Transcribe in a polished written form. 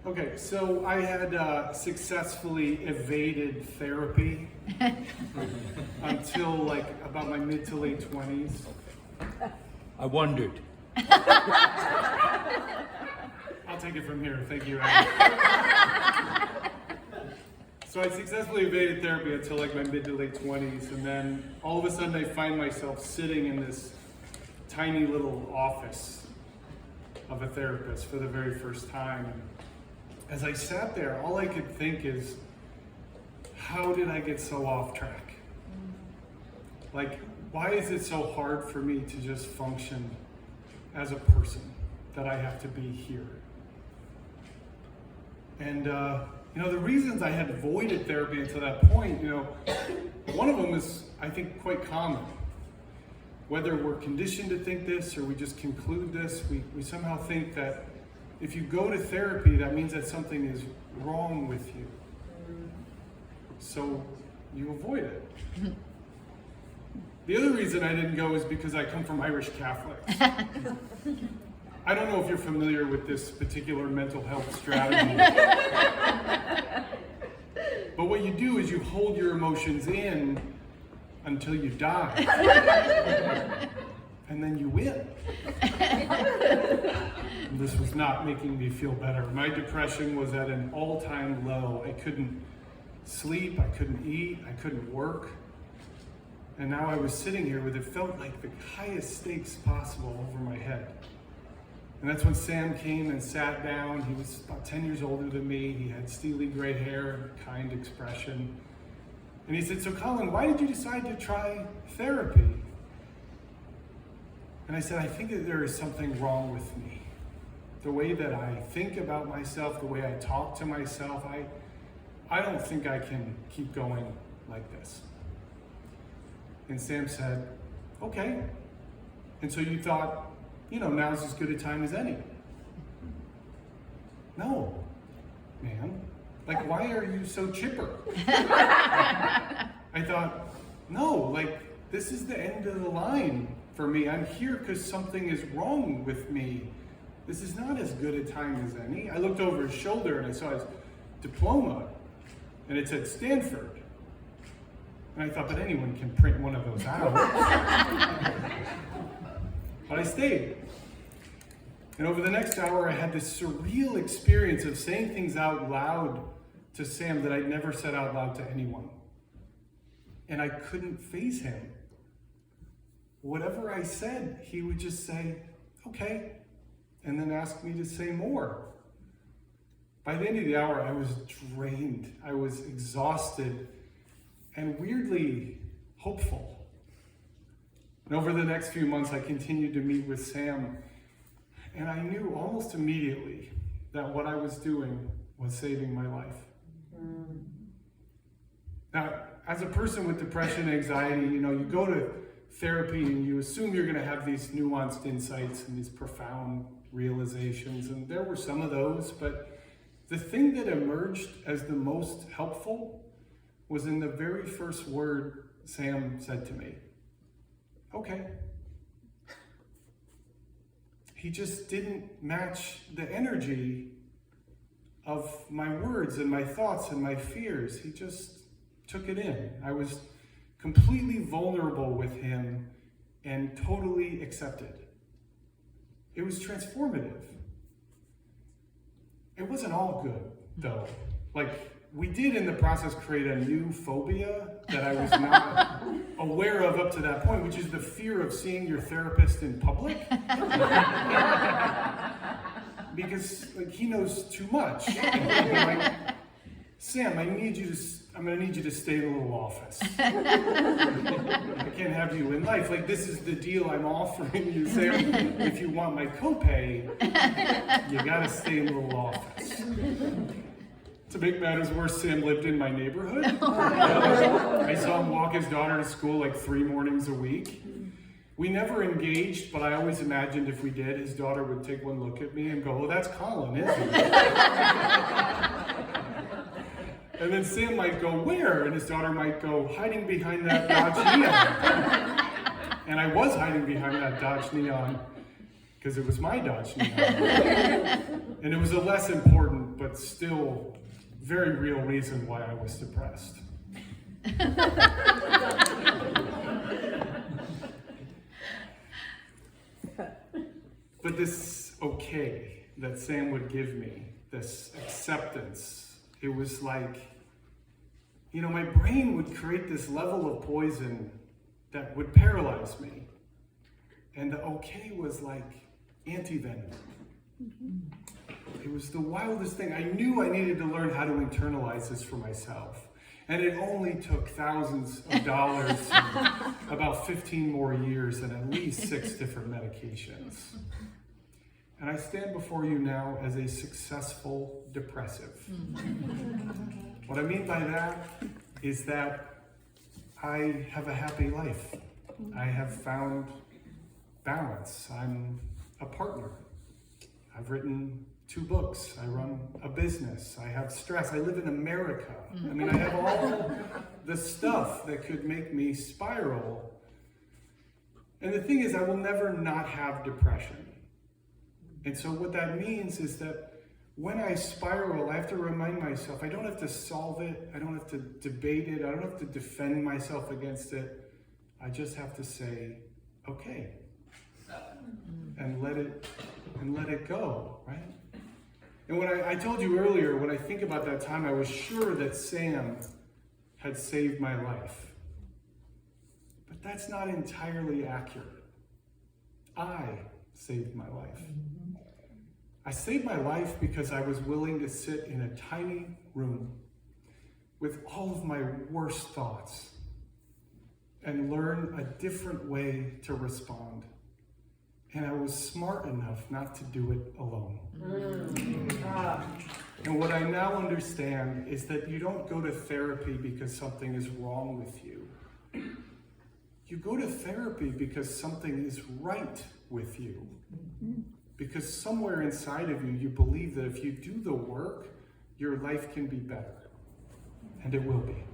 Okay, so I had successfully evaded therapy until like about my mid to late 20s. I wondered. I'll take it from here, thank you, Adam. So I successfully evaded therapy until like my mid to late 20s, and then all of a sudden I find myself sitting in this tiny little office of a therapist for the very first time. As I sat there, all I could think is, how did I get so off track? Like, why is it so hard for me to just function as a person, that I have to be here? And, the reasons I had avoided therapy until that point, one of them is, I think, quite common. Whether we're conditioned to think this or we just conclude this, we somehow think that if you go to therapy, that means that something is wrong with you. So you avoid it. The other reason I didn't go is because I come from Irish Catholics. I don't know if you're familiar with this particular mental health strategy. But what you do is you hold your emotions in until you die. And then you win. This was not making me feel better. My depression was at an all-time low. I couldn't sleep, I couldn't eat, I couldn't work. And now I was sitting here with it felt like the highest stakes possible over my head. And that's when Sam came and sat down. He was about 10 years older than me. He had steely gray hair and a kind expression. And he said, "So Colin, why did you decide to try therapy?" And I said, "I think that there is something wrong with me. The way that I think about myself, the way I talk to myself, I don't think I can keep going like this." And Sam said, "Okay. And so you thought, now's as good a time as any." "No, man. Like, why are you so chipper?" I thought, "No, this is the end of the line for me. I'm here because something is wrong with me. This is not as good a time as any." I looked over his shoulder and I saw his diploma, and it said Stanford. And I thought, but anyone can print one of those out. But I stayed. And over the next hour, I had this surreal experience of saying things out loud to Sam that I'd never said out loud to anyone. And I couldn't faze him. Whatever I said, he would just say, "Okay," and then ask me to say more. By the end of the hour, I was drained. I was exhausted and weirdly hopeful. And over the next few months, I continued to meet with Sam, and I knew almost immediately that what I was doing was saving my life. Now, as a person with depression and anxiety, you go to therapy and you assume you're going to have these nuanced insights and these profound realizations, and there were some of those, but the thing that emerged as the most helpful was in the very first word Sam said to me. "Okay." He just didn't match the energy of my words and my thoughts and my fears. He just took it in. I was completely vulnerable with him and totally accepted. It was transformative. It wasn't all good, though. We did in the process create a new phobia that I was not aware of up to that point, which is the fear of seeing your therapist in public. Because he knows too much. "Sam, I'm going to need you to stay in a little office. I can't have you in life. This is the deal I'm offering you, Sam. If you want my copay, you got to stay in a little office." To make matters worse, Sam lived in my neighborhood. I saw him walk his daughter to school 3 mornings a week. We never engaged, but I always imagined if we did, his daughter would take one look at me and go, "Oh, that's Colin, isn't it?" And then Sam might go, "Where?" And his daughter might go, "Hiding behind that Dodge Neon." And I was hiding behind that Dodge Neon because it was my Dodge Neon. And it was a less important, but still very real reason why I was depressed. But this okay that Sam would give me, this acceptance, it was like, you know, my brain would create this level of poison that would paralyze me. And the okay was like anti-venom. It was the wildest thing. I knew I needed to learn how to internalize this for myself. And it only took thousands of dollars, and about 15 more years, and at least 6 different medications. And I stand before you now as a successful depressive. What I mean by that is that I have a happy life. I have found balance. I'm a partner. I've written 2 books. I run a business. I have stress. I live in America. I mean, I have all the stuff that could make me spiral. And the thing is, I will never not have depression. And so what that means is that when I spiral, I have to remind myself, I don't have to solve it. I don't have to debate it. I don't have to defend myself against it. I just have to say, okay. And let it go, right? And when I told you earlier, when I think about that time, I was sure that Sam had saved my life. But that's not entirely accurate. I saved my life. I saved my life because I was willing to sit in a tiny room with all of my worst thoughts and learn a different way to respond. And I was smart enough not to do it alone. And what I now understand is that you don't go to therapy because something is wrong with you. You go to therapy because something is right with you. Because somewhere inside of you, you believe that if you do the work, your life can be better. And it will be.